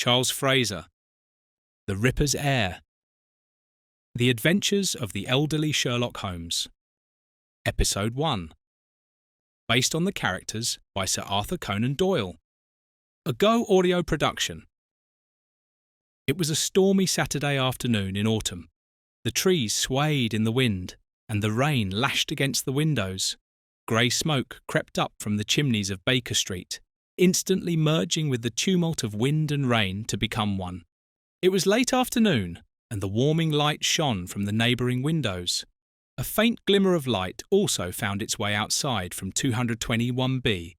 Charles Fraser. The Ripper's Heir. The Adventures of the Elderly Sherlock Holmes. Episode 1. Based on the characters by Sir Arthur Conan Doyle. A Go audio production. It was a stormy Saturday afternoon in autumn. The trees swayed in the wind, and the rain lashed against the windows. Grey smoke crept up from the chimneys of Baker Street, instantly merging with the tumult of wind and rain to become one. It was late afternoon, and the warming light shone from the neighbouring windows. A faint glimmer of light also found its way outside from 221B.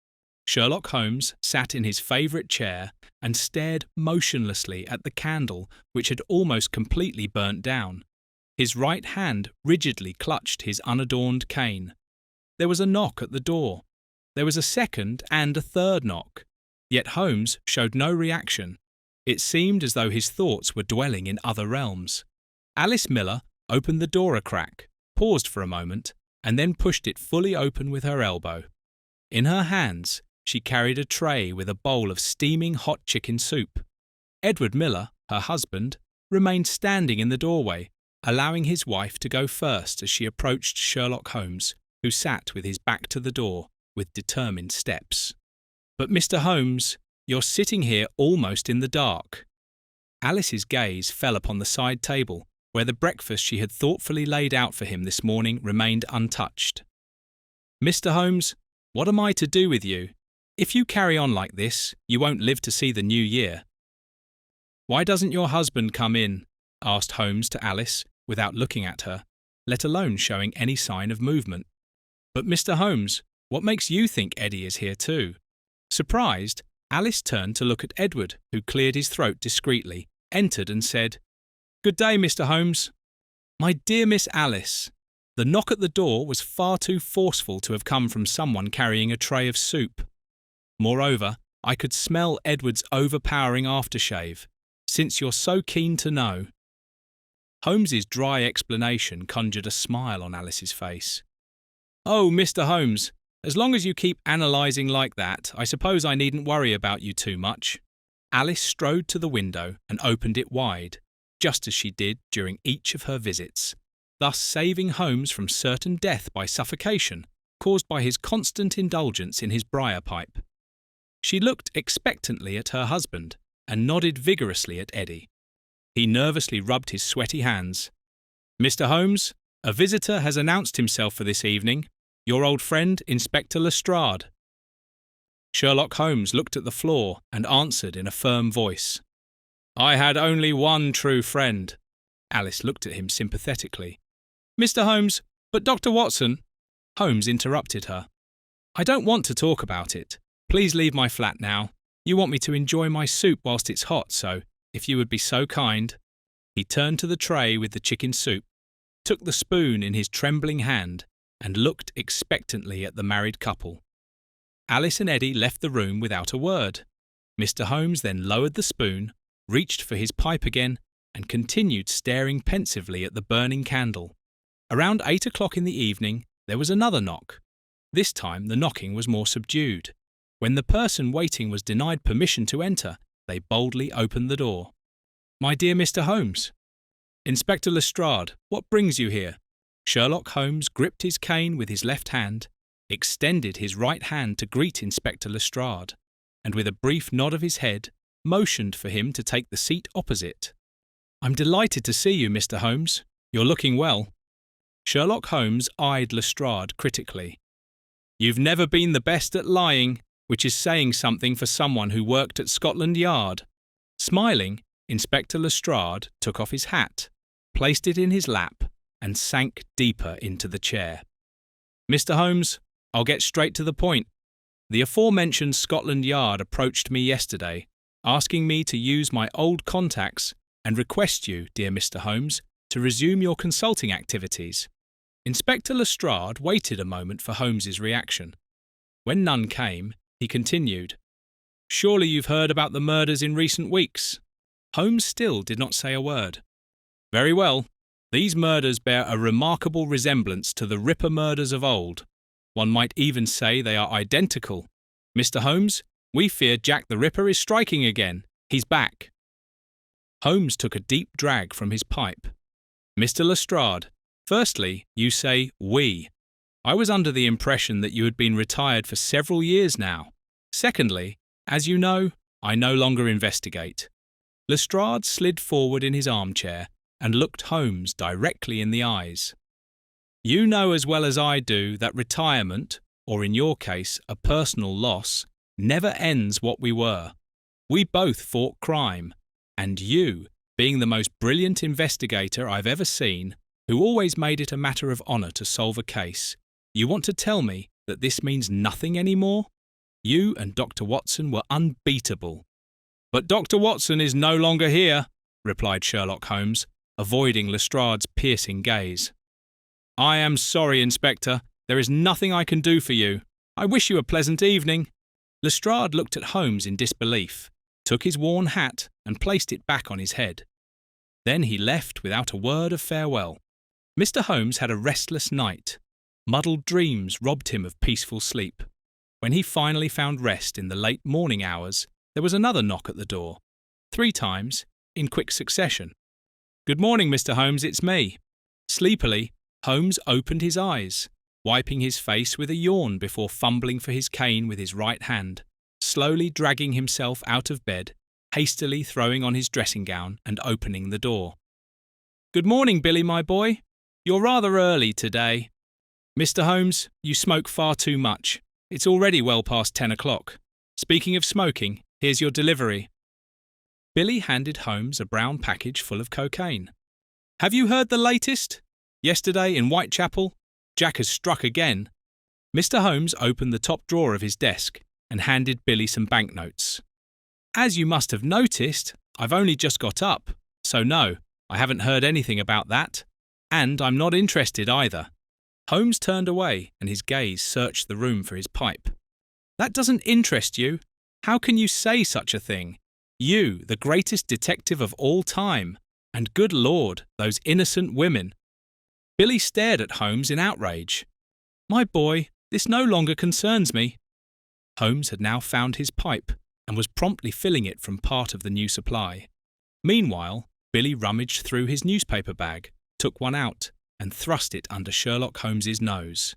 Sherlock Holmes sat in his favourite chair and stared motionlessly at the candle which had almost completely burnt down. His right hand rigidly clutched his unadorned cane. There was a knock at the door. There was a second and a third knock. Yet Holmes showed no reaction. It seemed as though his thoughts were dwelling in other realms. Alice Miller opened the door a crack, paused for a moment, and then pushed it fully open with her elbow. In her hands, she carried a tray with a bowl of steaming hot chicken soup. Edward Miller, her husband, remained standing in the doorway, allowing his wife to go first as she approached Sherlock Holmes, who sat with his back to the door, with determined steps. "But Mr. Holmes, you're sitting here almost in the dark." Alice's gaze fell upon the side table, where the breakfast she had thoughtfully laid out for him this morning remained untouched. "Mr. Holmes, what am I to do with you? If you carry on like this, you won't live to see the new year." "Why doesn't your husband come in?" asked Holmes to Alice, without looking at her, let alone showing any sign of movement. "But Mr. Holmes, what makes you think Eddy is here too?" Surprised, Alice turned to look at Edward, who cleared his throat discreetly, entered and said, "Good day, Mr. Holmes." "My dear Miss Alice." The knock at the door was far too forceful to have come from someone carrying a tray of soup. Moreover, I could smell Edward's overpowering aftershave. "Since you're so keen to know." Holmes's dry explanation conjured a smile on Alice's face. "Oh, Mr. Holmes, as long as you keep analysing like that, I suppose I needn't worry about you too much." Alice strode to the window and opened it wide, just as she did during each of her visits, thus saving Holmes from certain death by suffocation caused by his constant indulgence in his briar pipe. She looked expectantly at her husband and nodded vigorously at Eddy. He nervously rubbed his sweaty hands. "Mr. Holmes, a visitor has announced himself for this evening. Your old friend, Inspector Lestrade." Sherlock Holmes looked at the floor and answered in a firm voice. "I had only one true friend." Alice looked at him sympathetically. "Mr. Holmes, but Dr. Watson—" Holmes interrupted her. "I don't want to talk about it. Please leave my flat now. You want me to enjoy my soup whilst it's hot, so, if you would be so kind." He turned to the tray with the chicken soup, took the spoon in his trembling hand, and looked expectantly at the married couple. Alice and Eddy left the room without a word. Mr. Holmes then lowered the spoon, reached for his pipe again, and continued staring pensively at the burning candle. Around 8 o'clock in the evening, there was another knock. This time the knocking was more subdued. When the person waiting was denied permission to enter, they boldly opened the door. "My dear Mr. Holmes." "Inspector Lestrade, what brings you here?" Sherlock Holmes gripped his cane with his left hand, extended his right hand to greet Inspector Lestrade, and with a brief nod of his head, motioned for him to take the seat opposite. "I'm delighted to see you, Mr. Holmes. You're looking well." Sherlock Holmes eyed Lestrade critically. "You've never been the best at lying, which is saying something for someone who worked at Scotland Yard." Smiling, Inspector Lestrade took off his hat, placed it in his lap, and sank deeper into the chair. "Mr. Holmes, I'll get straight to the point. The aforementioned Scotland Yard approached me yesterday, asking me to use my old contacts and request you, dear Mr. Holmes, to resume your consulting activities." Inspector Lestrade waited a moment for Holmes's reaction. When none came, he continued, "Surely you've heard about the murders in recent weeks?" Holmes still did not say a word. "Very well. These murders bear a remarkable resemblance to the Ripper murders of old. One might even say they are identical. Mr. Holmes, we fear Jack the Ripper is striking again. He's back." Holmes took a deep drag from his pipe. Mr. Lestrade, firstly, you say we. I was under the impression that you had been retired for several years now. Secondly, as you know, I no longer investigate. Lestrade slid forward in his armchair and looked Holmes directly in the eyes. You know as well as I do that retirement, or in your case, a personal loss, never ends what we were. We both fought crime, and you, being the most brilliant investigator I've ever seen, who always made it a matter of honour to solve a case, you want to tell me that this means nothing anymore? You and Dr. Watson were unbeatable. But Dr. Watson is no longer here, replied Sherlock Holmes, avoiding Lestrade's piercing gaze. I am sorry, Inspector. There is nothing I can do for you. I wish you a pleasant evening. Lestrade looked at Holmes in disbelief, took his worn hat and placed it back on his head. Then he left without a word of farewell. Mr. Holmes had a restless night. Muddled dreams robbed him of peaceful sleep. When he finally found rest in the late morning hours, there was another knock at the door. 3 times, in quick succession. Good morning, Mr. Holmes, it's me. Sleepily, Holmes opened his eyes, wiping his face with a yawn before fumbling for his cane with his right hand, slowly dragging himself out of bed, hastily throwing on his dressing gown and opening the door. Good morning, Billy, my boy. You're rather early today. Mr. Holmes, you smoke far too much. It's already well past 10 o'clock. Speaking of smoking, here's your delivery. Billy handed Holmes a brown package full of cocaine. Have you heard the latest? Yesterday in Whitechapel, Jack has struck again. Mr. Holmes opened the top drawer of his desk and handed Billy some banknotes. As you must have noticed, I've only just got up, so no, I haven't heard anything about that, and I'm not interested either. Holmes turned away and his gaze searched the room for his pipe. That doesn't interest you? How can you say such a thing? You, the greatest detective of all time, and good Lord, those innocent women. Billy stared at Holmes in outrage. My boy, this no longer concerns me. Holmes had now found his pipe and was promptly filling it from part of the new supply. Meanwhile, Billy rummaged through his newspaper bag, took one out, and thrust it under Sherlock Holmes's nose.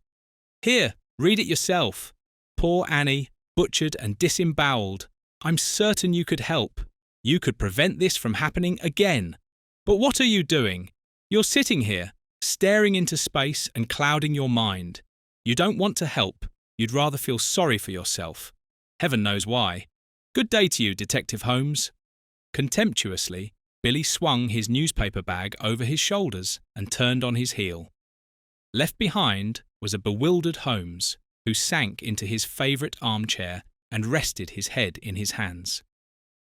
Here, read it yourself. Poor Annie, butchered and disembowelled. I'm certain you could help. You could prevent this from happening again. But what are you doing? You're sitting here, staring into space and clouding your mind. You don't want to help. You'd rather feel sorry for yourself. Heaven knows why. Good day to you, Detective Holmes. Contemptuously, Billy swung his newspaper bag over his shoulders and turned on his heel. Left behind was a bewildered Holmes, who sank into his favourite armchair and rested his head in his hands.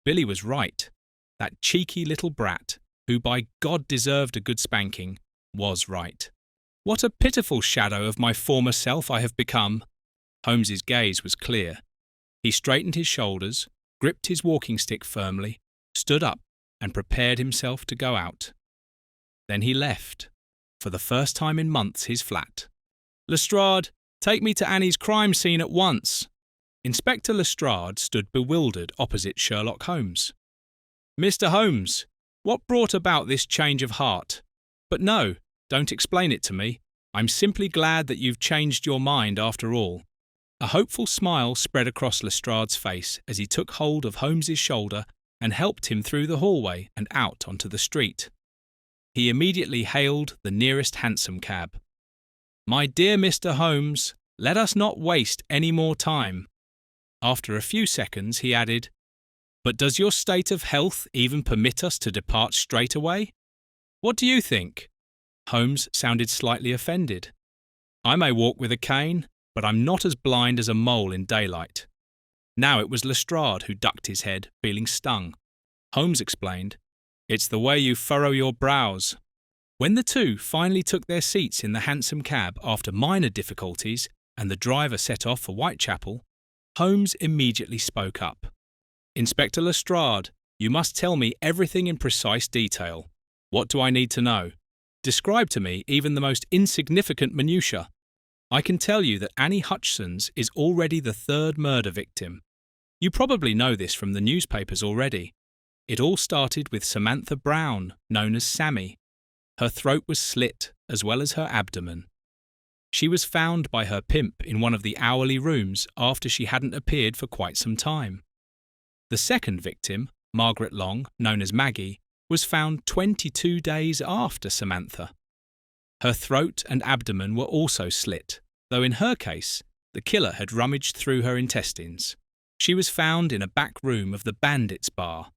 Billy was right. That cheeky little brat, who by God deserved a good spanking, was right. What a pitiful shadow of my former self I have become. Holmes's gaze was clear. He straightened his shoulders, gripped his walking stick firmly, stood up, and prepared himself to go out. Then he left, for the first time in months, his flat. Lestrade, take me to Annie's crime scene at once. Inspector Lestrade stood bewildered opposite Sherlock Holmes. Mr. Holmes, what brought about this change of heart? But no, don't explain it to me. I'm simply glad that you've changed your mind after all. A hopeful smile spread across Lestrade's face as he took hold of Holmes's shoulder and helped him through the hallway and out onto the street. He immediately hailed the nearest hansom cab. My dear Mr. Holmes, let us not waste any more time. After a few seconds, he added, But does your state of health even permit us to depart straight away? What do you think? Holmes sounded slightly offended. I may walk with a cane, but I'm not as blind as a mole in daylight. Now it was Lestrade who ducked his head, feeling stung. Holmes explained, It's the way you furrow your brows. When the two finally took their seats in the hansom cab after minor difficulties and the driver set off for Whitechapel, Holmes immediately spoke up. Inspector Lestrade, you must tell me everything in precise detail. What do I need to know? Describe to me even the most insignificant minutiae. I can tell you that Annie Hutchins is already the 3rd murder victim. You probably know this from the newspapers already. It all started with Samantha Brown, known as Sammy. Her throat was slit, as well as her abdomen. She was found by her pimp in one of the hourly rooms after she hadn't appeared for quite some time. The second victim, Margaret Long, known as Maggie, was found 22 days after Samantha. Her throat and abdomen were also slit, though in her case, the killer had rummaged through her intestines. She was found in a back room of the Bandits Bar.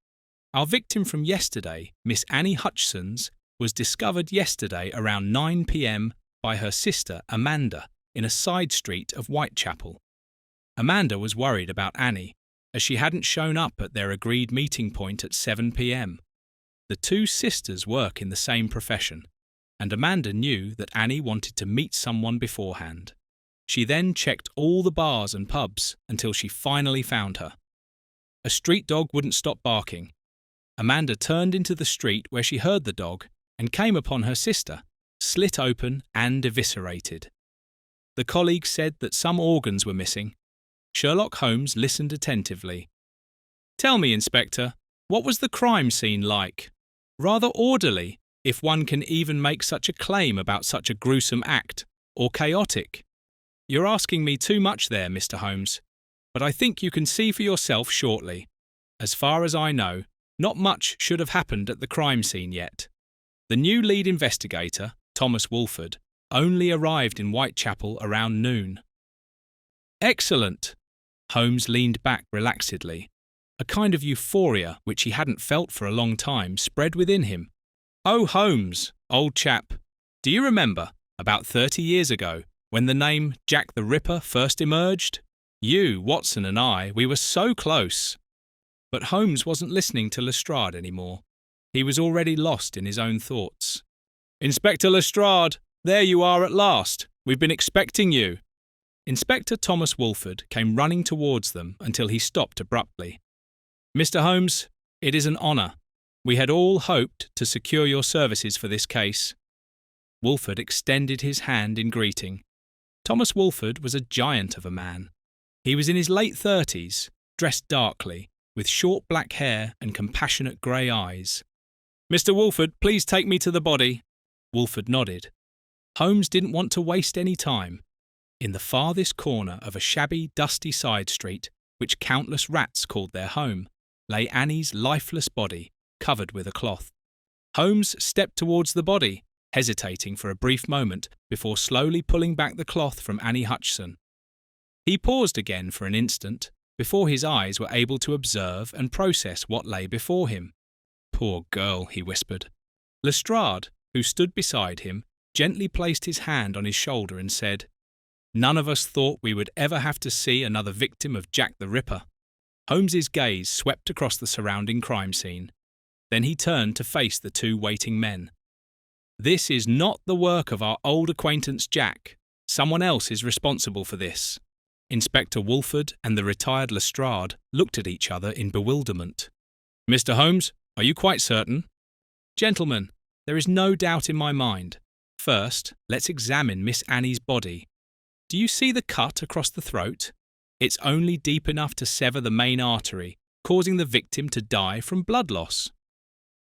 Our victim from yesterday, Miss Annie Hutchins, was discovered yesterday around 9 p.m. by her sister Amanda in a side street of Whitechapel. Amanda was worried about Annie, as she hadn't shown up at their agreed meeting point at 7 p.m. The two sisters work in the same profession, and Amanda knew that Annie wanted to meet someone beforehand. She then checked all the bars and pubs until she finally found her. A street dog wouldn't stop barking. Amanda turned into the street where she heard the dog and came upon her sister, slit open and eviscerated. The colleague said that some organs were missing. Sherlock Holmes listened attentively. "Tell me, Inspector, what was the crime scene like? Rather orderly, if one can even make such a claim about such a gruesome act, or chaotic?" "You're asking me too much there, Mr. Holmes, but I think you can see for yourself shortly. As far as I know, not much should have happened at the crime scene yet. The new lead investigator, Thomas Wolford, only arrived in Whitechapel around noon." "Excellent!" Holmes leaned back relaxedly. A kind of euphoria, which he hadn't felt for a long time, spread within him. "Oh, Holmes, old chap, do you remember, about 30 years ago, when the name Jack the Ripper first emerged? You, Watson and I, we were so close." But Holmes wasn't listening to Lestrade anymore. He was already lost in his own thoughts. "Inspector Lestrade, there you are at last. We've been expecting you." Inspector Thomas Wolford came running towards them until he stopped abruptly. "Mr. Holmes, it is an honour. We had all hoped to secure your services for this case." Wolford extended his hand in greeting. Thomas Wolford was a giant of a man. He was in his late 30s, dressed darkly, with short black hair and compassionate grey eyes. "Mr. Wolford, please take me to the body." Wolford nodded. Holmes didn't want to waste any time. In the farthest corner of a shabby, dusty side street, which countless rats called their home, lay Annie's lifeless body, covered with a cloth. Holmes stepped towards the body, hesitating for a brief moment before slowly pulling back the cloth from Annie Hutchison. He paused again for an instant, before his eyes were able to observe and process what lay before him. "Poor girl," he whispered. Lestrade, who stood beside him, gently placed his hand on his shoulder and said, "None of us thought we would ever have to see another victim of Jack the Ripper." Holmes's gaze swept across the surrounding crime scene. Then he turned to face the two waiting men. "This is not the work of our old acquaintance Jack. Someone else is responsible for this." Inspector Wolford and the retired Lestrade looked at each other in bewilderment. "Mr. Holmes, are you quite certain?" "Gentlemen, there is no doubt in my mind. First, let's examine Miss Annie's body. Do you see the cut across the throat? It's only deep enough to sever the main artery, causing the victim to die from blood loss.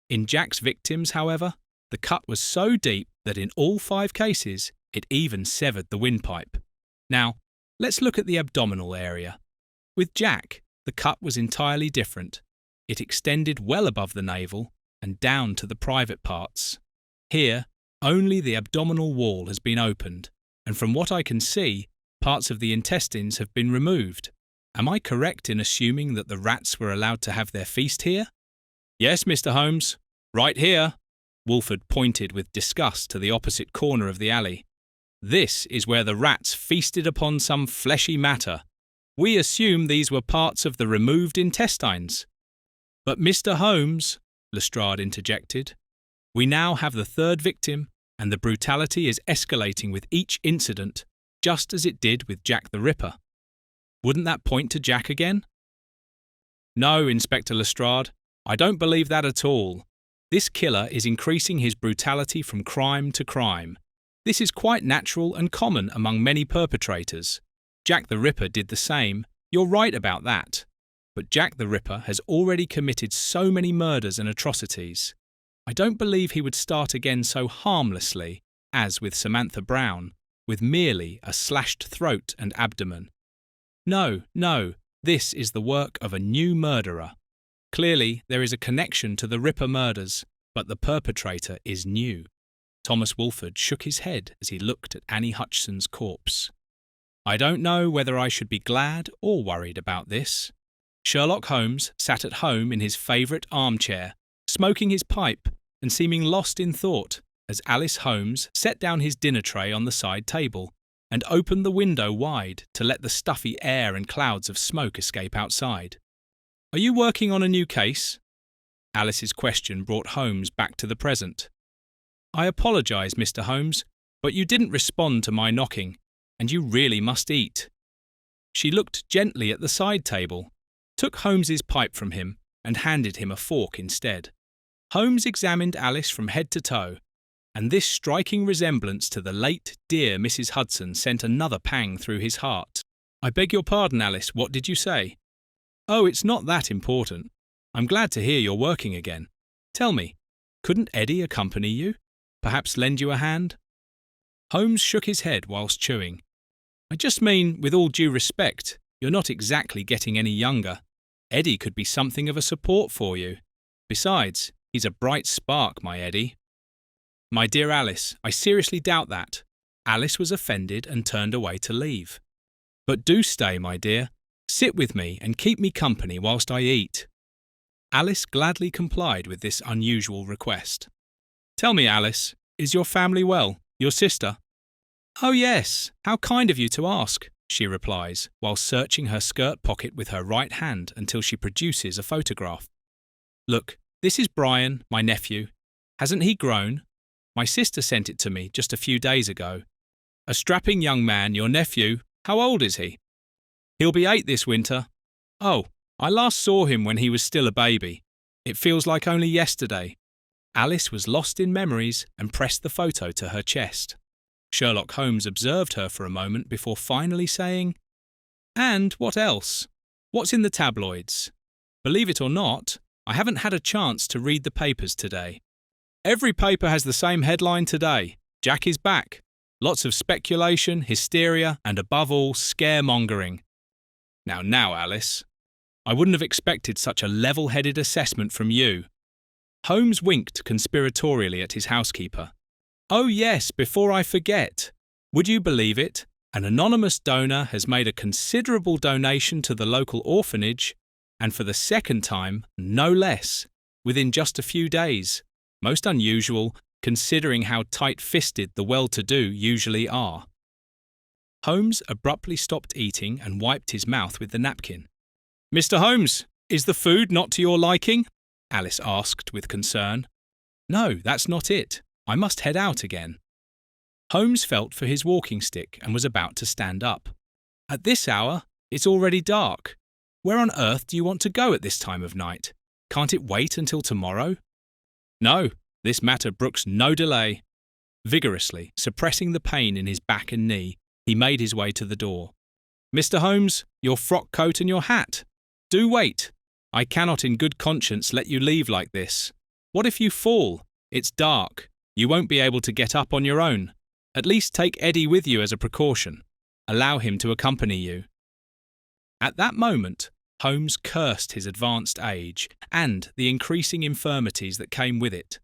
In Jack's victims, however, the cut was so deep that in all 5 cases, it even severed the windpipe. Now, let's look at the abdominal area. With Jack, the cut was entirely different. It extended well above the navel and down to the private parts. Here, only the abdominal wall has been opened, and from what I can see, parts of the intestines have been removed. Am I correct in assuming that the rats were allowed to have their feast here?" "Yes, Mr. Holmes. Right here." Wolford pointed with disgust to the opposite corner of the alley. "This is where the rats feasted upon some fleshy matter. We assume these were parts of the removed intestines." "But Mr. Holmes," Lestrade interjected, "we now have the 3rd victim, and the brutality is escalating with each incident, just as it did with Jack the Ripper. Wouldn't that point to Jack again?" "No, Inspector Lestrade, I don't believe that at all. This killer is increasing his brutality from crime to crime. This is quite natural and common among many perpetrators. Jack the Ripper did the same. You're right about that. but Jack the Ripper has already committed so many murders and atrocities. I don't believe he would start again so harmlessly as with Samantha Brown, with merely a slashed throat and abdomen. No, no, this is the work of a new murderer. Clearly, there is a connection to the Ripper murders, but the perpetrator is new. Thomas Wolford shook his head as he looked at Annie Hutchinson's corpse. I don't know whether I should be glad or worried about this. Sherlock Holmes sat at home in his favourite armchair, smoking his pipe and seeming lost in thought, as Alice Holmes set down his dinner tray on the side table and opened the window wide to let the stuffy air and clouds of smoke escape outside. Are you working on a new case? Alice's question brought Holmes back to the present. I apologise, Mr. Holmes, but you didn't respond to my knocking, and you really must eat. She looked gently at the side table, took Holmes's pipe from him, and handed him a fork instead. Holmes examined Alice from head to toe, and this striking resemblance to the late, dear Mrs. Hudson sent another pang through his heart. I beg your pardon, Alice, what did you say? Oh, it's not that important. I'm glad to hear you're working again. Tell me, couldn't Eddy accompany you? Perhaps lend you a hand? Holmes shook his head whilst chewing. I just mean, with all due respect, you're not exactly getting any younger. Eddy could be something of a support for you. Besides, he's a bright spark, my Eddy. My dear Alice, I seriously doubt that. Alice was offended and turned away to leave. But do stay, my dear. Sit with me and keep me company whilst I eat. Alice gladly complied with this unusual request. Tell me, Alice, is your family well? Your sister? Oh yes, how kind of you to ask, she replies, while searching her skirt pocket with her right hand until she produces a photograph. Look, this is Brian, my nephew. Hasn't he grown? My sister sent it to me just a few days ago. A strapping young man, your nephew. How old is he? He'll be 8 this winter. Oh, I last saw him when he was still a baby. It feels like only yesterday. Alice was lost in memories and pressed the photo to her chest. Sherlock Holmes observed her for a moment before finally saying, And what else? What's in the tabloids? Believe it or not, I haven't had a chance to read the papers today. Every paper has the same headline today. Jack is back. Lots of speculation, hysteria, and above all, scaremongering. Now, Alice. I wouldn't have expected such a level-headed assessment from you. Holmes winked conspiratorially at his housekeeper. Oh yes, before I forget. Would you believe it? An anonymous donor has made a considerable donation to the local orphanage, and for the second time, no less, within just a few days. Most unusual, considering how tight-fisted the well-to-do usually are. Holmes abruptly stopped eating and wiped his mouth with the napkin. Mr. Holmes, is the food not to your liking? Alice asked with concern. No, that's not it. I must head out again. Holmes felt for his walking stick and was about to stand up. At this hour, it's already dark. Where on earth do you want to go at this time of night? Can't it wait until tomorrow? No, this matter brooks no delay. Vigorously, suppressing the pain in his back and knee, he made his way to the door. Mr. Holmes, your frock coat and your hat. Do wait. I cannot in good conscience let you leave like this. What if you fall? It's dark. You won't be able to get up on your own. At least take Eddy with you as a precaution. Allow him to accompany you. At that moment, Holmes cursed his advanced age and the increasing infirmities that came with it.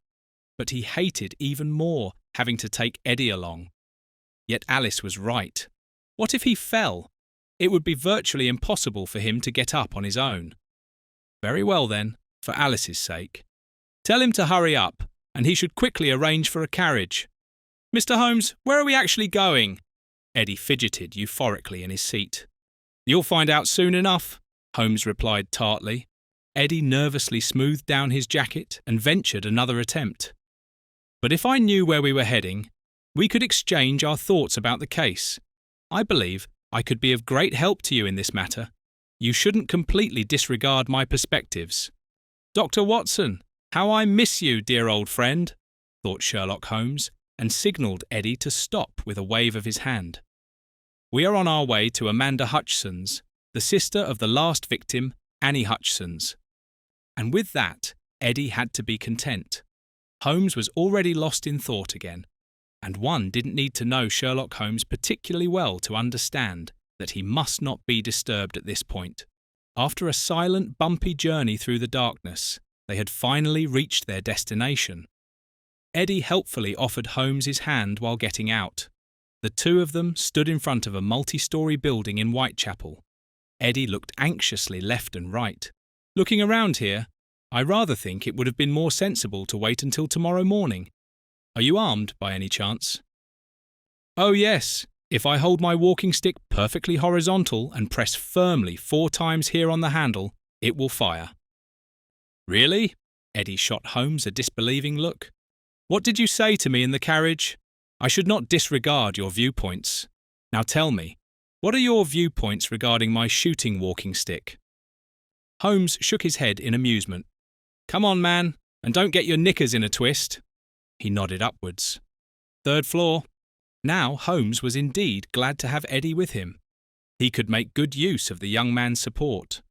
But he hated even more having to take Eddy along. Yet Alice was right. What if he fell? It would be virtually impossible for him to get up on his own. Very well then, for Alice's sake. Tell him to hurry up, and he should quickly arrange for a carriage. Mr. Holmes, where are we actually going? Eddy fidgeted euphorically in his seat. You'll find out soon enough, Holmes replied tartly. Eddy nervously smoothed down his jacket and ventured another attempt. But if I knew where we were heading, we could exchange our thoughts about the case. I believe I could be of great help to you in this matter. You shouldn't completely disregard my perspectives. Dr. Watson, how I miss you, dear old friend, thought Sherlock Holmes, and signalled Eddy to stop with a wave of his hand. We are on our way to Amanda Hutchinson's, the sister of the last victim Annie Hutchinson's. And with that, Eddy had to be content. Holmes was already lost in thought again, and one didn't need to know Sherlock Holmes particularly well to understand that he must not be disturbed at this point. After a silent, bumpy journey through the darkness, they had finally reached their destination. Eddy helpfully offered Holmes his hand while getting out. The two of them stood in front of a multi-storey building in Whitechapel. Eddy looked anxiously left and right. "Looking around here, I rather think it would have been more sensible to wait until tomorrow morning. Are you armed, by any chance?" "Oh yes, if I hold my walking stick perfectly horizontal and press firmly 4 times here on the handle, it will fire." "Really?" Eddy shot Holmes a disbelieving look. "What did you say to me in the carriage? I should not disregard your viewpoints. Now tell me, what are your viewpoints regarding my shooting walking stick?" Holmes shook his head in amusement. "Come on, man, and don't get your knickers in a twist." He nodded upwards. "3rd floor." Now Holmes was indeed glad to have Eddy with him. He could make good use of the young man's support.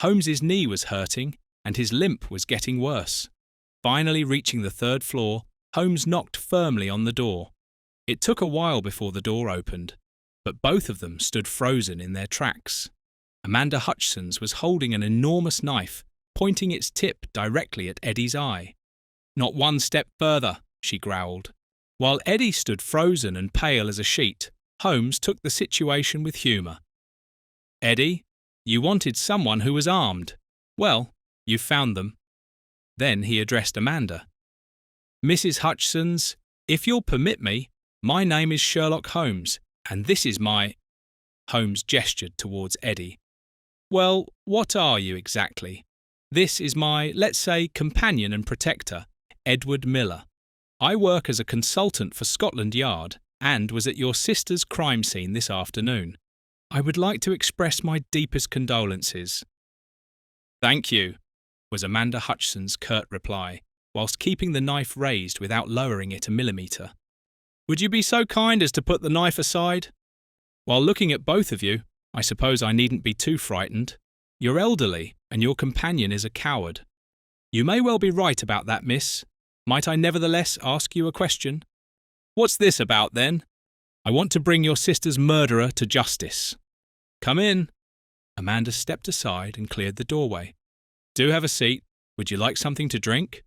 Holmes's knee was hurting, and his limp was getting worse. Finally reaching the 3rd floor, Holmes knocked firmly on the door. It took a while before the door opened, but both of them stood frozen in their tracks. Amanda Hutchinson's was holding an enormous knife, pointing its tip directly at Eddy's eye. "Not one step further," she growled. While Eddy stood frozen and pale as a sheet, Holmes took the situation with humour. "Eddy, you wanted someone who was armed. Well, you've found them." Then he addressed Amanda. "Mrs. Hutchinson's, if you'll permit me, my name is Sherlock Holmes, and this is my—" Holmes gestured towards Eddy. "Well, what are you exactly? This is my, let's say, companion and protector, Edward Miller. I work as a consultant for Scotland Yard and was at your sister's crime scene this afternoon. I would like to express my deepest condolences." "Thank you," was Amanda Hutchinson's curt reply, whilst keeping the knife raised without lowering it a millimetre. "Would you be so kind as to put the knife aside? While looking at both of you, I suppose I needn't be too frightened. You're elderly, and your companion is a coward. You may well be right about that, miss. Might I nevertheless ask you a question?" "What's this about, then?" "I want to bring your sister's murderer to justice." "Come in." Amanda stepped aside and cleared the doorway. "Do have a seat. Would you like something to drink?"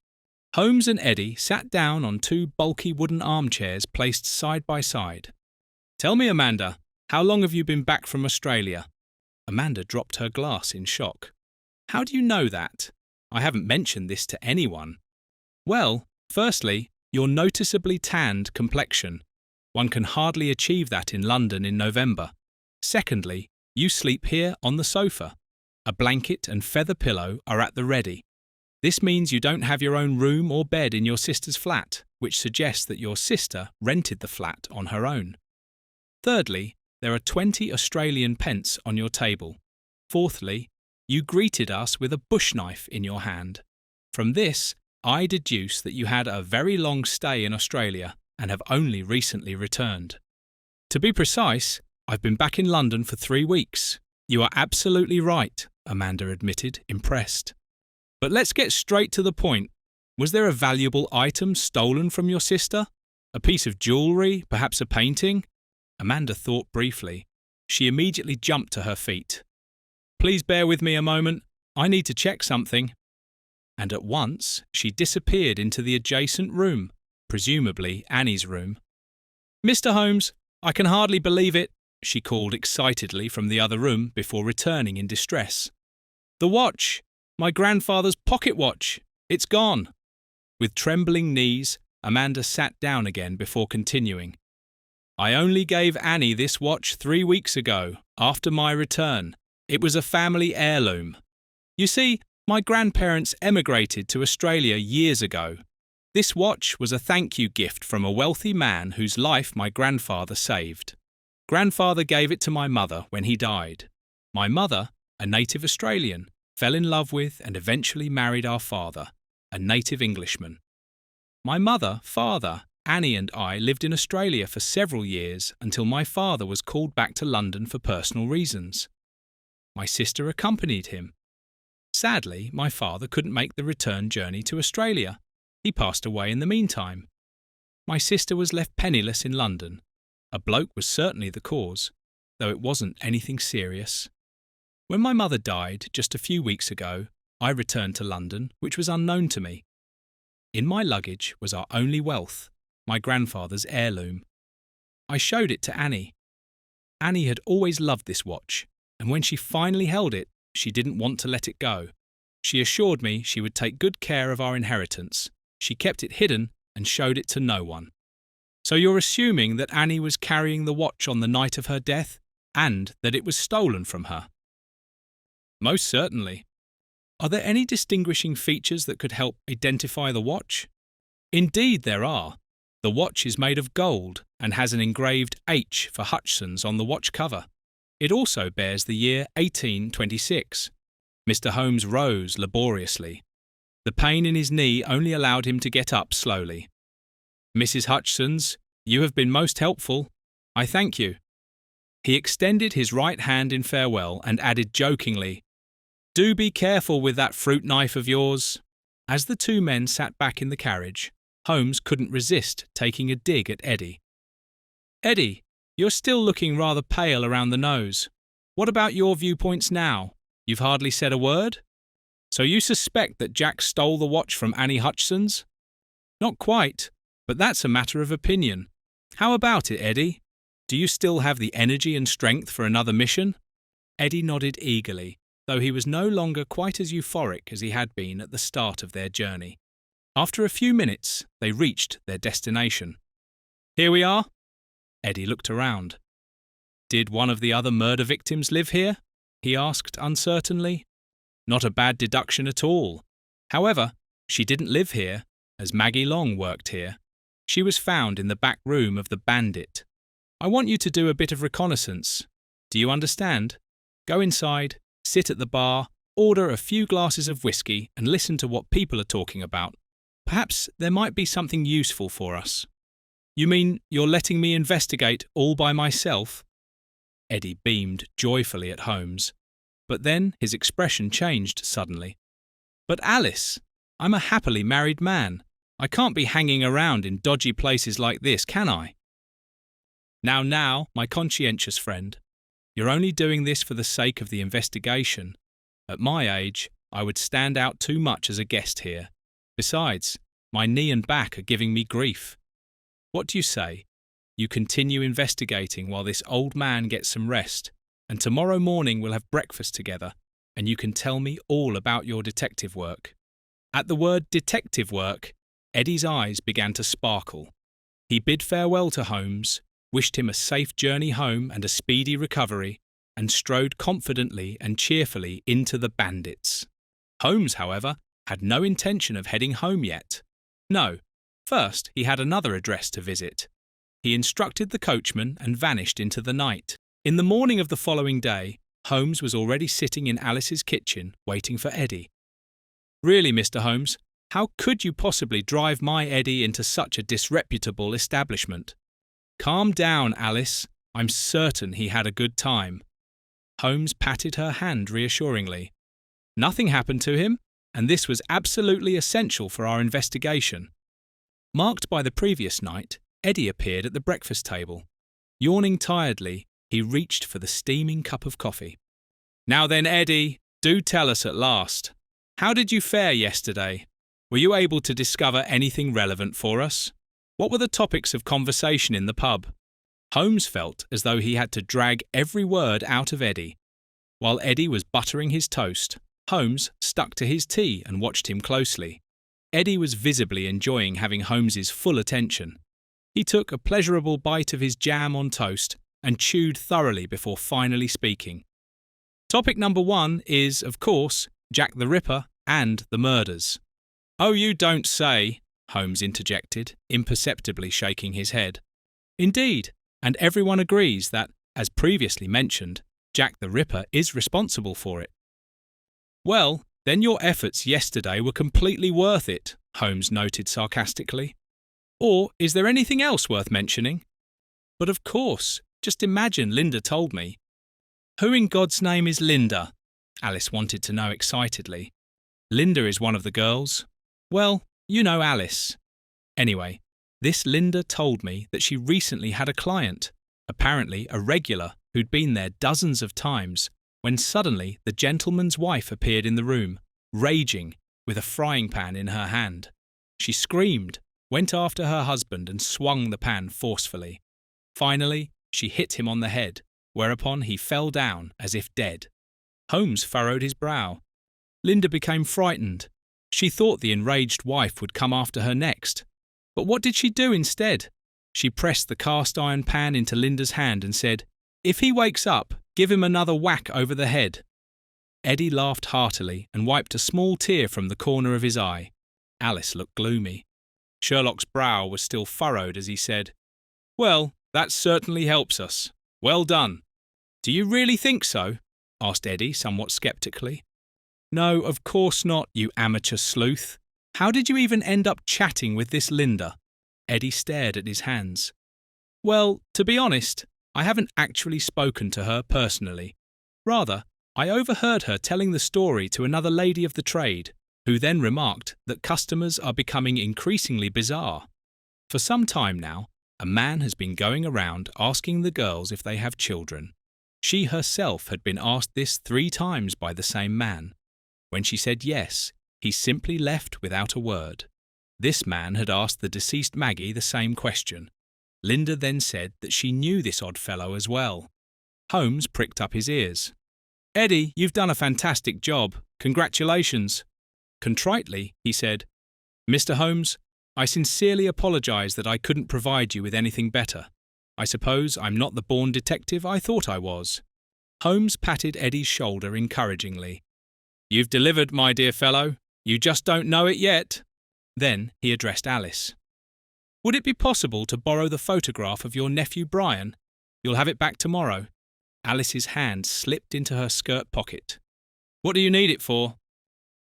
Holmes and Eddy sat down on 2 bulky wooden armchairs placed side by side. "Tell me, Amanda, how long have you been back from Australia?" Amanda dropped her glass in shock. "How do you know that? I haven't mentioned this to anyone." "Well, firstly, your noticeably tanned complexion. One can hardly achieve that in London in November. Secondly, you sleep here on the sofa. A blanket and feather pillow are at the ready. This means you don't have your own room or bed in your sister's flat, which suggests that your sister rented the flat on her own. Thirdly, there are 20 Australian pence on your table. Fourthly, you greeted us with a bush knife in your hand. From this, I deduce that you had a very long stay in Australia and have only recently returned." "To be precise, I've been back in London for 3 weeks. You are absolutely right," Amanda admitted, impressed. "But let's get straight to the point. Was there a valuable item stolen from your sister? A piece of jewellery, perhaps a painting?" Amanda thought briefly. She immediately jumped to her feet. "Please bear with me a moment. I need to check something." And at once she disappeared into the adjacent room, presumably Annie's room. "Mr. Holmes, I can hardly believe it," she called excitedly from the other room before returning in distress. "The watch! My grandfather's pocket watch! It's gone!" With trembling knees, Amanda sat down again before continuing. "I only gave Annie this watch 3 weeks ago, after my return. It was a family heirloom. You see, my grandparents emigrated to Australia years ago. This watch was a thank you gift from a wealthy man whose life my grandfather saved. Grandfather gave it to my mother when he died. My mother, a native Australian, fell in love with and eventually married our father, a native Englishman. My mother, father, Annie and I lived in Australia for several years until my father was called back to London for personal reasons. My sister accompanied him. Sadly, my father couldn't make the return journey to Australia. He passed away in the meantime. My sister was left penniless in London. A bloke was certainly the cause, though it wasn't anything serious. When my mother died just a few weeks ago, I returned to London, which was unknown to me. In my luggage was our only wealth, my grandfather's heirloom. I showed it to Annie. Annie had always loved this watch, and when she finally held it, she didn't want to let it go. She assured me she would take good care of our inheritance. She kept it hidden and showed it to no one. So you're assuming that Annie was carrying the watch on the night of her death, and that it was stolen from her? Most certainly. Are there any distinguishing features that could help identify the watch? Indeed there are. The watch is made of gold and has an engraved H for Hutchson's on the watch cover. It also bears the year 1826. Mr. Holmes rose laboriously. The pain in his knee only allowed him to get up slowly. Mrs. Hutchson's, you have been most helpful. I thank you. He extended his right hand in farewell and added jokingly, Do be careful with that fruit knife of yours. As the two men sat back in the carriage, Holmes couldn't resist taking a dig at Eddy. Eddy, you're still looking rather pale around the nose. What about your viewpoints now? You've hardly said a word? So you suspect that Jack stole the watch from Annie Hutchson's? Not quite, but that's a matter of opinion. How about it, Eddy? Do you still have the energy and strength for another mission? Eddy nodded eagerly, though he was no longer quite as euphoric as he had been at the start of their journey. After a few minutes, they reached their destination. Here we are. Eddy looked around. Did one of the other murder victims live here? He asked uncertainly. Not a bad deduction at all. However, she didn't live here, as Maggie Long worked here. She was found in the back room of the Bandit. I want you to do a bit of reconnaissance. Do you understand? Go inside, sit at the bar, order a few glasses of whiskey and listen to what people are talking about. Perhaps there might be something useful for us. You mean you're letting me investigate all by myself? Eddy beamed joyfully at Holmes, but then his expression changed suddenly. But Alice, I'm a happily married man. I can't be hanging around in dodgy places like this, can I? Now, my conscientious friend, you're only doing this for the sake of the investigation. At my age, I would stand out too much as a guest here. Besides, my knee and back are giving me grief. What do you say? You continue investigating while this old man gets some rest, and tomorrow morning we'll have breakfast together, and you can tell me all about your detective work. At the word detective work, Eddy's eyes began to sparkle. He bid farewell to Holmes, wished him a safe journey home and a speedy recovery, and strode confidently and cheerfully into the Bandits. Holmes, however, had no intention of heading home yet. No, first he had another address to visit. He instructed the coachman and vanished into the night. In the morning of the following day, Holmes was already sitting in Alice's kitchen, waiting for Eddy. Really, Mr. Holmes, how could you possibly drive my Eddy into such a disreputable establishment? Calm down, Alice. I'm certain he had a good time. Holmes patted her hand reassuringly. Nothing happened to him, and this was absolutely essential for our investigation. Marked by the previous night, Eddy appeared at the breakfast table. Yawning tiredly, he reached for the steaming cup of coffee. Now then, Eddy, do tell us at last. How did you fare yesterday? Were you able to discover anything relevant for us? What were the topics of conversation in the pub? Holmes felt as though he had to drag every word out of Eddy. While Eddy was buttering his toast, Holmes stuck to his tea and watched him closely. Eddy was visibly enjoying having Holmes's full attention. He took a pleasurable bite of his jam on toast and chewed thoroughly before finally speaking. Topic number 1 is, of course, Jack the Ripper and the murders. Oh, you don't say, Holmes interjected, imperceptibly shaking his head. Indeed, and everyone agrees that, as previously mentioned, Jack the Ripper is responsible for it. Well, then your efforts yesterday were completely worth it, Holmes noted sarcastically. Or is there anything else worth mentioning? But of course, just imagine Linda told me. Who in God's name is Linda? Alice wanted to know excitedly. Linda is one of the girls. Well, you know Alice. Anyway, this Linda told me that she recently had a client, apparently a regular who'd been there dozens of times, when suddenly the gentleman's wife appeared in the room, raging, with a frying pan in her hand. She screamed, went after her husband and swung the pan forcefully. Finally, she hit him on the head, whereupon he fell down as if dead. Holmes furrowed his brow. Linda became frightened. She thought the enraged wife would come after her next. But what did she do instead? She pressed the cast-iron pan into Linda's hand and said, "If he wakes up, give him another whack over the head." Eddy laughed heartily and wiped a small tear from the corner of his eye. Alice looked gloomy. Sherlock's brow was still furrowed as he said, "Well, that certainly helps us. Well done." "Do you really think so?" asked Eddy somewhat sceptically. "No, of course not, you amateur sleuth. How did you even end up chatting with this Linda?" Eddy stared at his hands. "Well, to be honest, I haven't actually spoken to her personally. Rather, I overheard her telling the story to another lady of the trade, who then remarked that customers are becoming increasingly bizarre. For some time now, a man has been going around asking the girls if they have children. She herself had been asked this 3 times by the same man. When she said yes, he simply left without a word. This man had asked the deceased Maggie the same question. Linda then said that she knew this odd fellow as well. Holmes pricked up his ears. "Eddy, you've done a fantastic job. Congratulations." Contritely, he said, "Mr. Holmes, I sincerely apologise that I couldn't provide you with anything better. I suppose I'm not the born detective I thought I was." Holmes patted Eddy's shoulder encouragingly. "You've delivered, my dear fellow. You just don't know it yet." Then he addressed Alice. "Would it be possible to borrow the photograph of your nephew Brian? You'll have it back tomorrow." Alice's hand slipped into her skirt pocket. "What do you need it for?"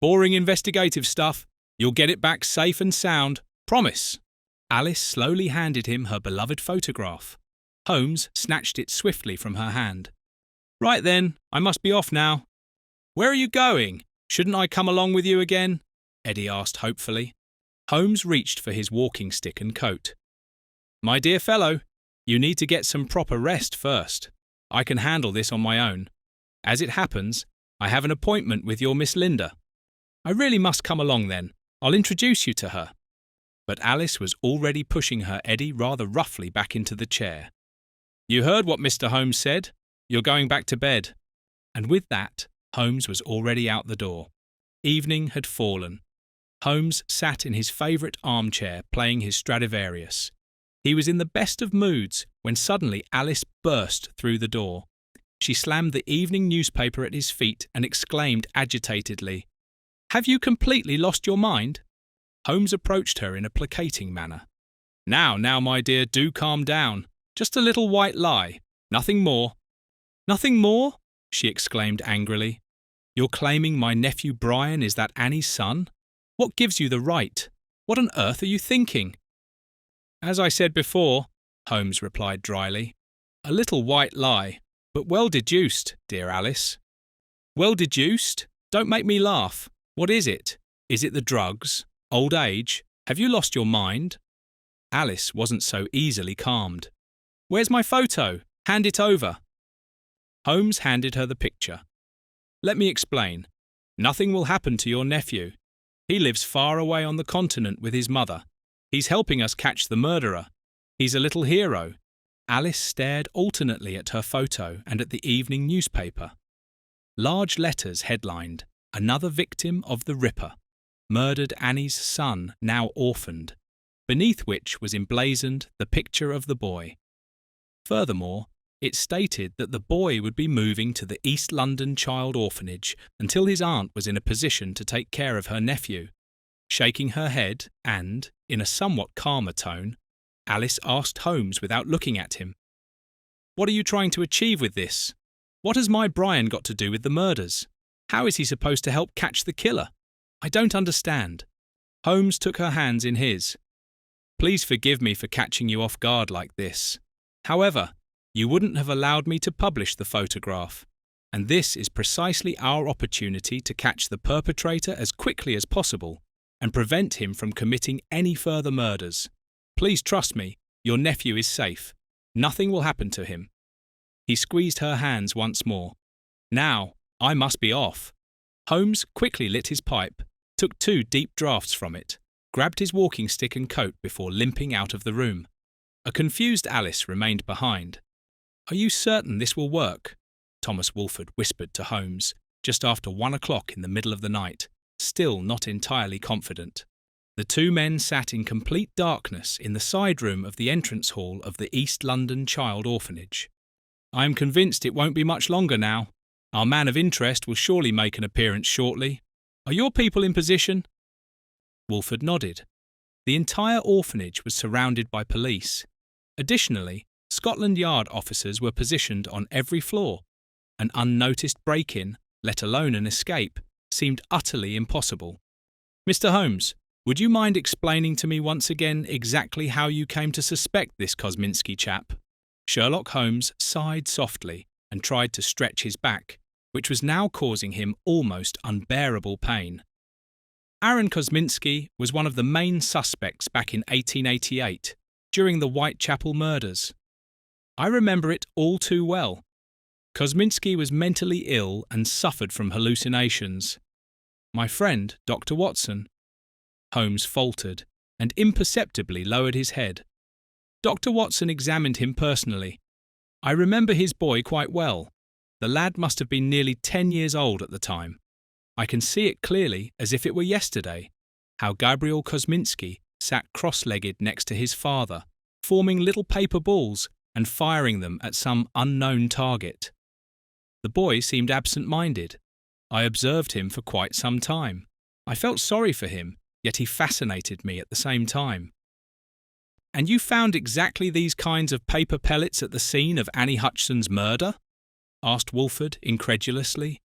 "Boring investigative stuff. You'll get it back safe and sound. Promise." Alice slowly handed him her beloved photograph. Holmes snatched it swiftly from her hand. "Right then, I must be off now." "Where are you going? Shouldn't I come along with you again?" Eddy asked hopefully. Holmes reached for his walking stick and coat. "My dear fellow, you need to get some proper rest first. I can handle this on my own. As it happens, I have an appointment with your Miss Linda. I really must come along then. I'll introduce you to her." But Alice was already pushing her Eddy rather roughly back into the chair. "You heard what Mr. Holmes said. You're going back to bed." And with that, Holmes was already out the door. Evening had fallen. Holmes sat in his favourite armchair playing his Stradivarius. He was in the best of moods when suddenly Alice burst through the door. She slammed the evening newspaper at his feet and exclaimed agitatedly, "Have you completely lost your mind?" Holmes approached her in a placating manner. Now, my dear, do calm down. Just a little white lie. Nothing more." "Nothing more?" she exclaimed angrily. "You're claiming my nephew Brian is that Annie's son? What gives you the right? What on earth are you thinking?" "As I said before," Holmes replied dryly, "a little white lie, but well deduced, dear Alice." "Well deduced? Don't make me laugh. What is it? Is it the drugs? Old age? Have you lost your mind?" Alice wasn't so easily calmed. "Where's my photo? Hand it over." Holmes handed her the picture. "Let me explain. Nothing will happen to your nephew. He lives far away on the continent with his mother. He's helping us catch the murderer. He's a little hero." Alice stared alternately at her photo and at the evening newspaper. Large letters headlined, "Another victim of the Ripper. Murdered Annie's son, now orphaned," beneath which was emblazoned the picture of the boy. Furthermore, it stated that the boy would be moving to the East London Child Orphanage until his aunt was in a position to take care of her nephew. Shaking her head and, in a somewhat calmer tone, Alice asked Holmes without looking at him, "What are you trying to achieve with this? What has my Brian got to do with the murders? How is he supposed to help catch the killer? I don't understand." Holmes took her hands in his. "Please forgive me for catching you off guard like this. However, you wouldn't have allowed me to publish the photograph. and this is precisely our opportunity to catch the perpetrator as quickly as possible and prevent him from committing any further murders. Please trust me, your nephew is safe. Nothing will happen to him." He squeezed her hands once more. "Now, I must be off." Holmes quickly lit his pipe, took 2 deep draughts from it, grabbed his walking stick and coat before limping out of the room. A confused Alice remained behind. "Are you certain this will work?" Thomas Walford whispered to Holmes, just after 1 o'clock in the middle of the night, still not entirely confident. The 2 men sat in complete darkness in the side room of the entrance hall of the East London Child Orphanage. "I am convinced it won't be much longer now. Our man of interest will surely make an appearance shortly. Are your people in position?" Walford nodded. The entire orphanage was surrounded by police. Additionally, Scotland Yard officers were positioned on every floor. An unnoticed break-in, let alone an escape, seemed utterly impossible. "Mr. Holmes, would you mind explaining to me once again exactly how you came to suspect this Kosminski chap?" Sherlock Holmes sighed softly and tried to stretch his back, which was now causing him almost unbearable pain. Aaron Kosminski was one of the main suspects back in 1888, during the Whitechapel murders. I remember it all too well. Kosminski was mentally ill and suffered from hallucinations. My friend, Dr. Watson. Holmes faltered and imperceptibly lowered his head. Dr. Watson examined him personally. I remember his boy quite well. The lad must have been nearly 10 years old at the time. I can see it clearly as if it were yesterday, how Gabriel Kosminski sat cross-legged next to his father, forming little paper balls and firing them at some unknown target. The boy seemed absent-minded. I observed him for quite some time. I felt sorry for him, yet he fascinated me at the same time. "And you found exactly these kinds of paper pellets at the scene of Annie Hutchinson's murder?" asked Walford incredulously.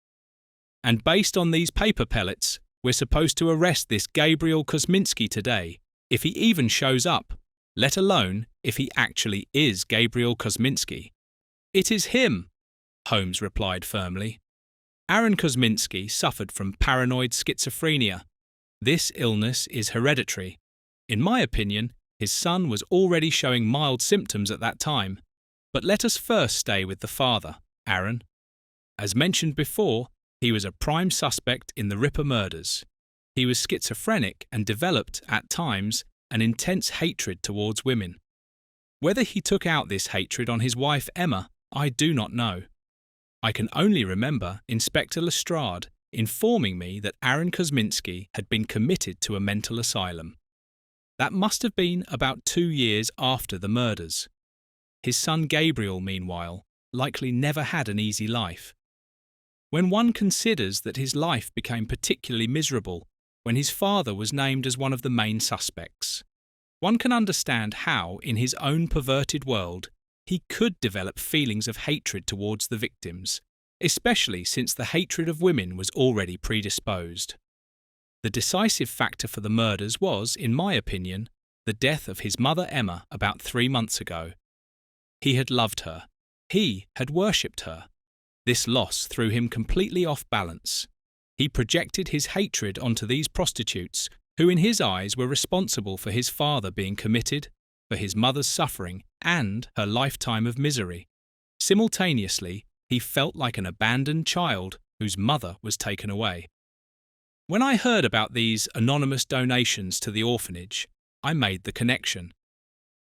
"And based on these paper pellets, we're supposed to arrest this Gabriel Kosminski today, if he even shows up, let alone if he actually is Gabriel Kosminski." "It is him," Holmes replied firmly. Aaron Kosminski suffered from paranoid schizophrenia. This illness is hereditary. In my opinion, his son was already showing mild symptoms at that time. But let us first stay with the father, Aaron. As mentioned before, he was a prime suspect in the Ripper murders. He was schizophrenic and developed, at times, an intense hatred towards women. Whether he took out this hatred on his wife Emma, I do not know. I can only remember Inspector Lestrade informing me that Aaron Kosminski had been committed to a mental asylum. That must have been about 2 years after the murders. His son Gabriel, meanwhile, likely never had an easy life. When one considers that his life became particularly miserable when his father was named as one of the main suspects, one can understand how, in his own perverted world, he could develop feelings of hatred towards the victims, especially since the hatred of women was already predisposed. The decisive factor for the murders was, in my opinion, the death of his mother Emma about 3 months ago. He had loved her. He had worshipped her. This loss threw him completely off balance. He projected his hatred onto these prostitutes, who in his eyes were responsible for his father being committed, for his mother's suffering, and her lifetime of misery. Simultaneously, he felt like an abandoned child whose mother was taken away. When I heard about these anonymous donations to the orphanage, I made the connection.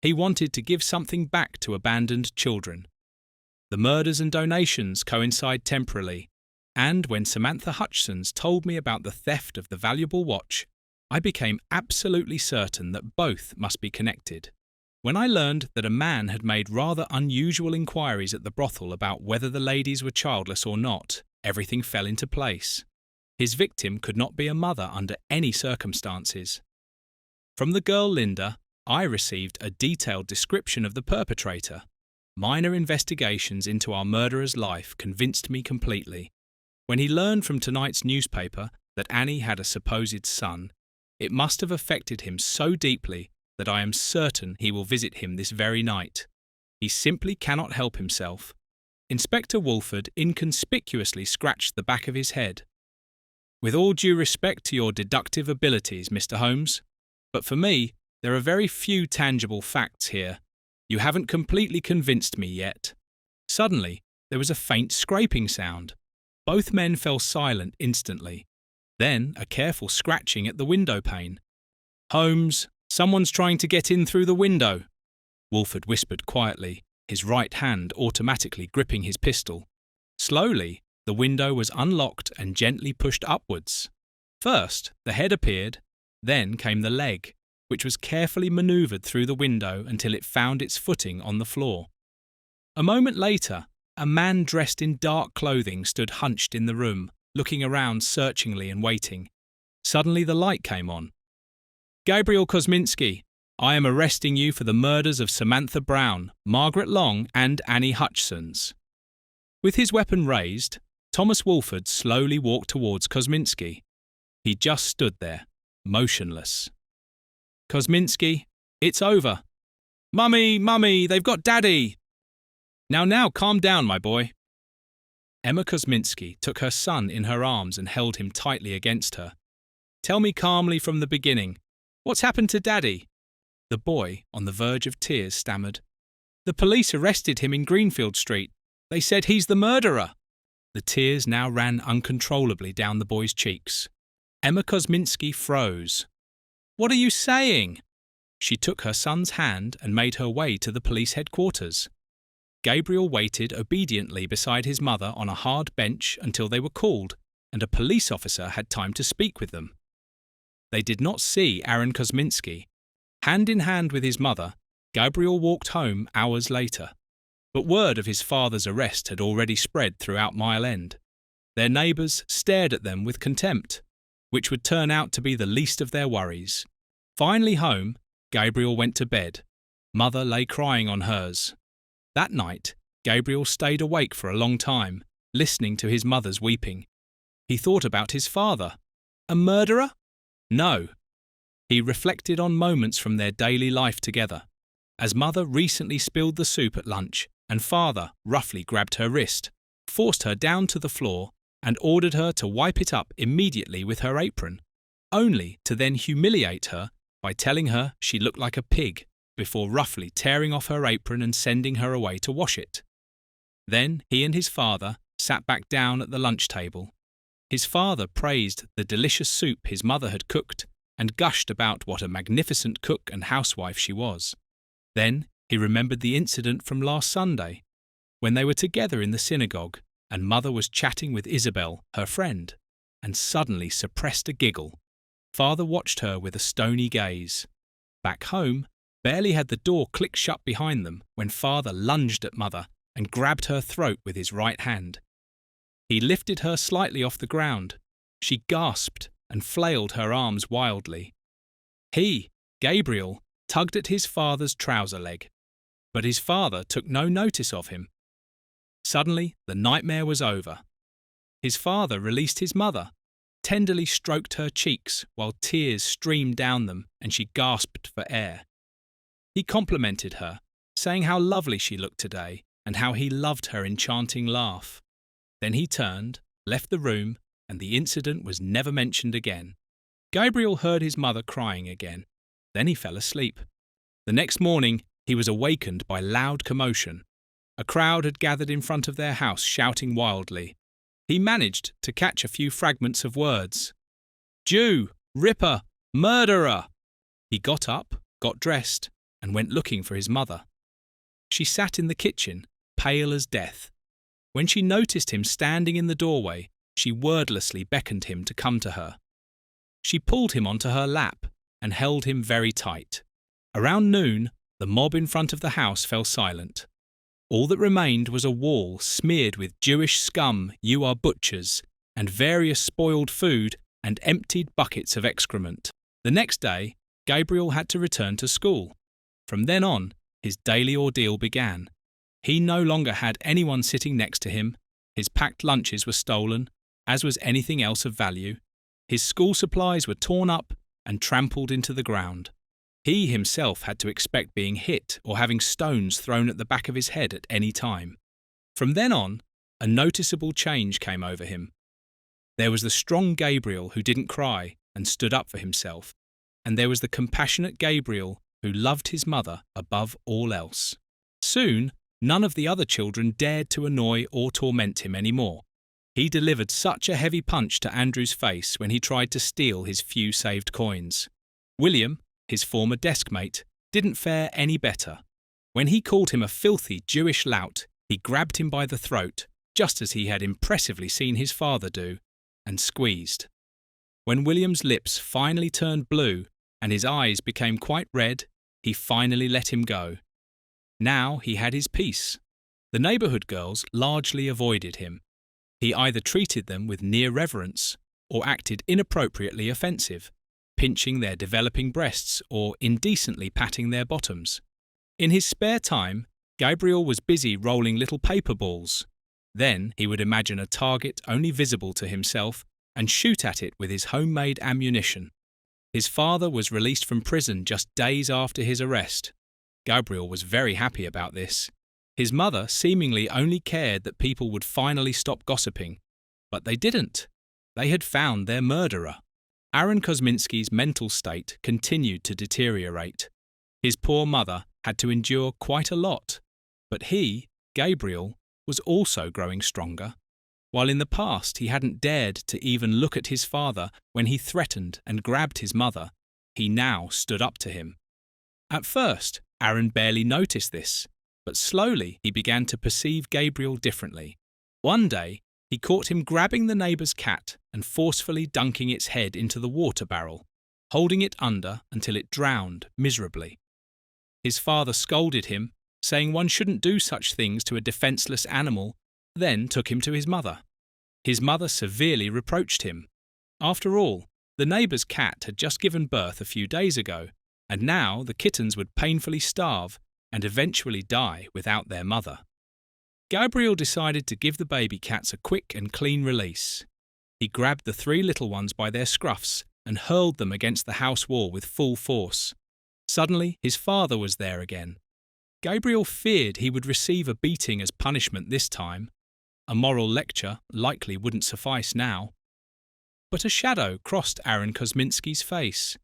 He wanted to give something back to abandoned children. The murders and donations coincide temporally, and when Samantha Hutchins told me about the theft of the valuable watch, I became absolutely certain that both must be connected. When I learned that a man had made rather unusual inquiries at the brothel about whether the ladies were childless or not, everything fell into place. His victim could not be a mother under any circumstances. From the girl Linda, I received a detailed description of the perpetrator. Minor investigations into our murderer's life convinced me completely. When he learned from tonight's newspaper that Annie had a supposed son, it must have affected him so deeply that I am certain he will visit him this very night. He simply cannot help himself. Inspector Wolford inconspicuously scratched the back of his head. "With all due respect to your deductive abilities, Mr. Holmes, but for me, there are very few tangible facts here. You haven't completely convinced me yet." Suddenly, there was a faint scraping sound. Both men fell silent instantly. Then a careful scratching at the window pane. "Holmes, someone's trying to get in through the window," Wolford whispered quietly, his right hand automatically gripping his pistol. Slowly, the window was unlocked and gently pushed upwards. First, the head appeared, then came the leg, which was carefully manoeuvred through the window until it found its footing on the floor. A moment later, a man dressed in dark clothing stood hunched in the room, looking around searchingly and waiting. Suddenly the light came on. "Gabriel Kosminski, I am arresting you for the murders of Samantha Brown, Margaret Long and Annie Hutchins." With his weapon raised, Thomas Wolford slowly walked towards Kosminski. He just stood there, motionless. "Kosminski, it's over." "Mummy, Mummy, they've got Daddy!" Now, calm down, my boy." Emma Kosminski took her son in her arms and held him tightly against her. "Tell me calmly from the beginning, what's happened to Daddy?" The boy, on the verge of tears, stammered. "The police arrested him in Greenfield Street. They said he's the murderer." The tears now ran uncontrollably down the boy's cheeks. Emma Kosminski froze. "What are you saying?" She took her son's hand and made her way to the police headquarters. Gabriel waited obediently beside his mother on a hard bench until they were called, and a police officer had time to speak with them. They did not see Aaron Kosminski. Hand in hand with his mother, Gabriel walked home hours later. But word of his father's arrest had already spread throughout Mile End. Their neighbours stared at them with contempt, which would turn out to be the least of their worries. Finally home, Gabriel went to bed. Mother lay crying on hers. That night, Gabriel stayed awake for a long time, listening to his mother's weeping. He thought about his father. A murderer? No. He reflected on moments from their daily life together, as mother recently spilled the soup at lunch and father roughly grabbed her wrist, forced her down to the floor and ordered her to wipe it up immediately with her apron, only to then humiliate her by telling her she looked like a pig, before roughly tearing off her apron and sending her away to wash it. Then he and his father sat back down at the lunch table. His father praised the delicious soup his mother had cooked and gushed about what a magnificent cook and housewife she was. Then he remembered the incident from last Sunday, when they were together in the synagogue and mother was chatting with Isabel, her friend, and suddenly suppressed a giggle. Father watched her with a stony gaze. Back home, barely had the door click shut behind them when father lunged at mother and grabbed her throat with his right hand. He lifted her slightly off the ground. She gasped and flailed her arms wildly. He, Gabriel, tugged at his father's trouser leg, but his father took no notice of him. Suddenly, the nightmare was over. His father released his mother, tenderly stroked her cheeks while tears streamed down them and she gasped for air. He complimented her, saying how lovely she looked today and how he loved her enchanting laugh. Then he turned, left the room, and the incident was never mentioned again. Gabriel heard his mother crying again. Then he fell asleep. The next morning, he was awakened by loud commotion. A crowd had gathered in front of their house shouting wildly. He managed to catch a few fragments of words. Jew, Ripper, Murderer! He got up, got dressed, and went looking for his mother. She sat in the kitchen, pale as death. When she noticed him standing in the doorway, she wordlessly beckoned him to come to her. She pulled him onto her lap and held him very tight. Around noon, the mob in front of the house fell silent. All that remained was a wall smeared with Jewish scum, you are butchers, and various spoiled food and emptied buckets of excrement. The next day, Gabriel had to return to school. From then on, his daily ordeal began. He no longer had anyone sitting next to him. His packed lunches were stolen, as was anything else of value. His school supplies were torn up and trampled into the ground. He himself had to expect being hit or having stones thrown at the back of his head at any time. From then on, a noticeable change came over him. There was the strong Gabriel who didn't cry and stood up for himself, and there was the compassionate Gabriel who loved his mother above all else. Soon, none of the other children dared to annoy or torment him anymore. He delivered such a heavy punch to Andrew's face when he tried to steal his few saved coins. William, his former deskmate, didn't fare any better. When he called him a filthy Jewish lout, he grabbed him by the throat, just as he had impressively seen his father do, and squeezed. When William's lips finally turned blue and his eyes became quite red, he finally let him go. Now he had his peace. The neighbourhood girls largely avoided him. He either treated them with near reverence or acted inappropriately offensive, pinching their developing breasts or indecently patting their bottoms. In his spare time, Gabriel was busy rolling little paper balls. Then he would imagine a target only visible to himself and shoot at it with his homemade ammunition. His father was released from prison just days after his arrest. Gabriel was very happy about this. His mother seemingly only cared that people would finally stop gossiping, but they didn't. They had found their murderer. Aaron Kosminski's mental state continued to deteriorate. His poor mother had to endure quite a lot, but he, Gabriel, was also growing stronger. While in the past he hadn't dared to even look at his father when he threatened and grabbed his mother, he now stood up to him. At first, Aaron barely noticed this, but slowly he began to perceive Gabriel differently. One day, he caught him grabbing the neighbour's cat and forcefully dunking its head into the water barrel, holding it under until it drowned miserably. His father scolded him, saying one shouldn't do such things to a defenceless animal, then took him to his mother. His mother severely reproached him. After all, the neighbour's cat had just given birth a few days ago, and now the kittens would painfully starve and eventually die without their mother. Gabriel decided to give the baby cats a quick and clean release. He grabbed the 3 little ones by their scruffs and hurled them against the house wall with full force. Suddenly, his father was there again. Gabriel feared he would receive a beating as punishment this time. A moral lecture likely wouldn't suffice now. But a shadow crossed Aaron Kosminski's face.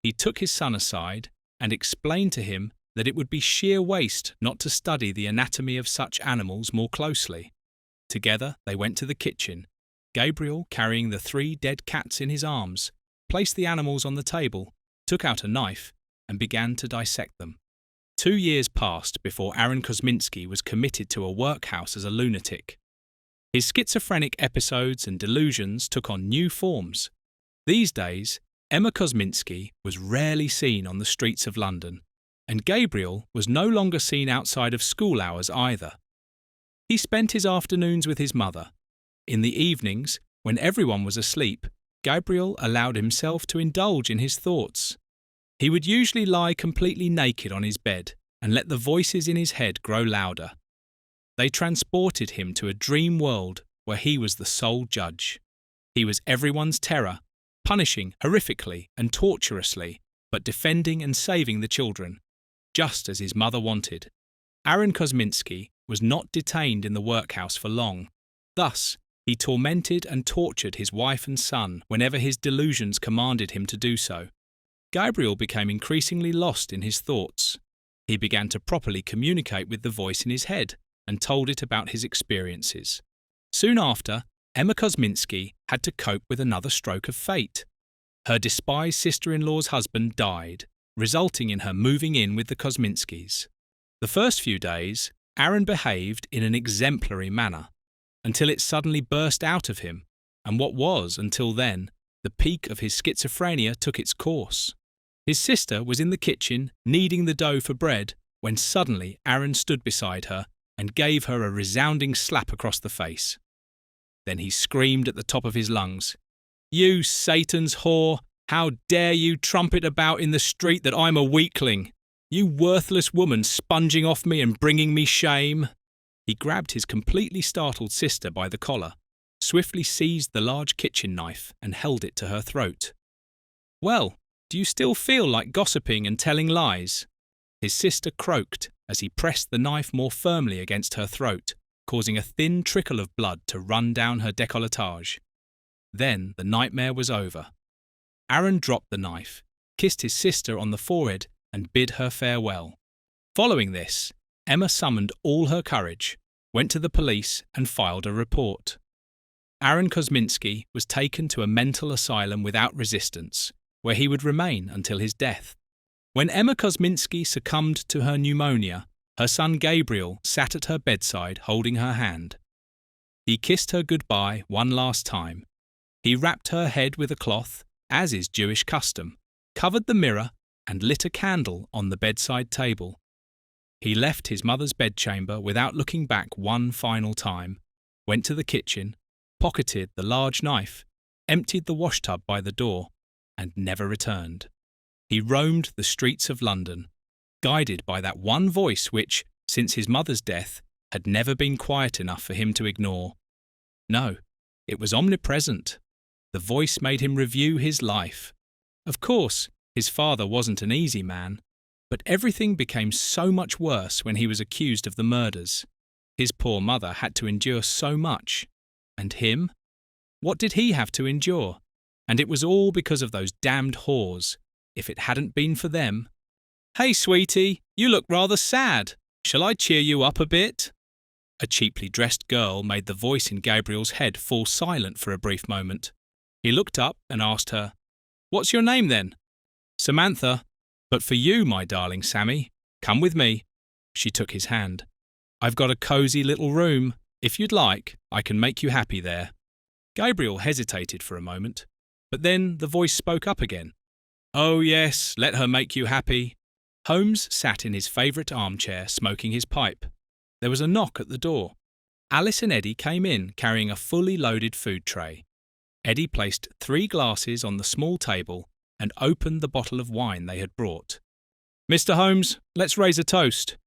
He took his son aside and explained to him that it would be sheer waste not to study the anatomy of such animals more closely. Together they went to the kitchen, Gabriel carrying the 3 dead cats in his arms, placed the animals on the table, took out a knife, and began to dissect them. 2 years passed before Aaron Kosminski was committed to a workhouse as a lunatic. His schizophrenic episodes and delusions took on new forms. These days, Emma Kosminski was rarely seen on the streets of London, and Gabriel was no longer seen outside of school hours either. He spent his afternoons with his mother. In the evenings, when everyone was asleep, Gabriel allowed himself to indulge in his thoughts. He would usually lie completely naked on his bed and let the voices in his head grow louder. They transported him to a dream world where he was the sole judge. He was everyone's terror, punishing horrifically and torturously, but defending and saving the children, just as his mother wanted. Aaron Kosminski was not detained in the workhouse for long. Thus, he tormented and tortured his wife and son whenever his delusions commanded him to do so. Gabriel became increasingly lost in his thoughts. He began to properly communicate with the voice in his head and told it about his experiences. Soon after, Emma Kosminski had to cope with another stroke of fate. Her despised sister-in-law's husband died, resulting in her moving in with the Kosminskis. The first few days, Aaron behaved in an exemplary manner, until it suddenly burst out of him, and what was, until then, the peak of his schizophrenia took its course. His sister was in the kitchen, kneading the dough for bread, when suddenly Aaron stood beside her and gave her a resounding slap across the face. Then he screamed at the top of his lungs, "You Satan's whore! How dare you trumpet about in the street that I'm a weakling? You worthless woman sponging off me and bringing me shame!" He grabbed his completely startled sister by the collar, swiftly seized the large kitchen knife and held it to her throat. "Well, do you still feel like gossiping and telling lies?" His sister croaked as he pressed the knife more firmly against her throat, causing a thin trickle of blood to run down her décolletage. Then the nightmare was over. Aaron dropped the knife, kissed his sister on the forehead, and bid her farewell. Following this, Emma summoned all her courage, went to the police, and filed a report. Aaron Kosminski was taken to a mental asylum without resistance, where he would remain until his death. When Emma Kosminski succumbed to her pneumonia, her son Gabriel sat at her bedside holding her hand. He kissed her goodbye one last time. He wrapped her head with a cloth, as is Jewish custom, covered the mirror, and lit a candle on the bedside table. He left his mother's bedchamber without looking back one final time, went to the kitchen, pocketed the large knife, emptied the washtub by the door, and never returned. He roamed the streets of London, guided by that one voice which, since his mother's death, had never been quiet enough for him to ignore. No, it was omnipresent. The voice made him review his life. Of course, his father wasn't an easy man, but everything became so much worse when he was accused of the murders. His poor mother had to endure so much. And him? What did he have to endure? And it was all because of those damned whores. If it hadn't been for them. "Hey, sweetie, you look rather sad. Shall I cheer you up a bit?" A cheaply dressed girl made the voice in Gabriel's head fall silent for a brief moment. He looked up and asked her, "What's your name then?" "Samantha. But for you, my darling Sammy, come with me." She took his hand. "I've got a cosy little room. If you'd like, I can make you happy there." Gabriel hesitated for a moment, but then the voice spoke up again. "Oh yes, let her make you happy." Holmes sat in his favourite armchair smoking his pipe. There was a knock at the door. Alice and Eddy came in carrying a fully loaded food tray. Eddy placed 3 glasses on the small table and opened the bottle of wine they had brought. "Mr. Holmes, let's raise a toast."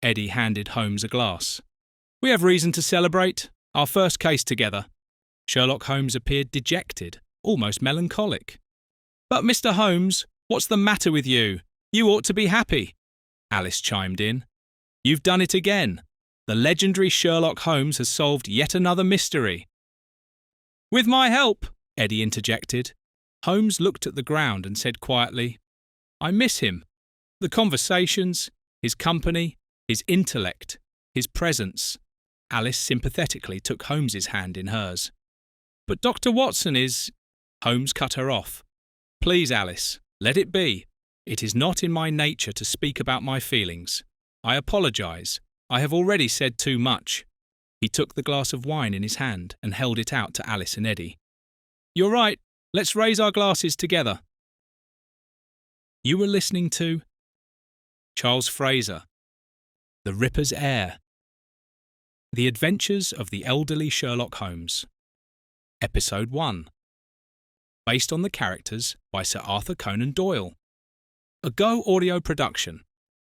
Eddy handed Holmes a glass. "We have reason to celebrate. Our first case together." Sherlock Holmes appeared dejected, almost melancholic. "But Mr. Holmes, what's the matter with you? You ought to be happy." Alice chimed in. "You've done it again. The legendary Sherlock Holmes has solved yet another mystery." "With my help," Eddy interjected. Holmes looked at the ground and said quietly, "I miss him. The conversations, his company, his intellect, his presence." Alice sympathetically took Holmes's hand in hers. "But Dr. Watson is—" Holmes cut her off. "Please, Alice, let it be. It is not in my nature to speak about my feelings. I apologise. I have already said too much." He took the glass of wine in his hand and held it out to Alice and Eddy. "You're right. Let's raise our glasses together." You were listening to Charles Fraser, The Ripper's Heir. The Adventures of the Elderly Sherlock Holmes. Episode 1. Based on the characters by Sir Arthur Conan Doyle. A Go audio production.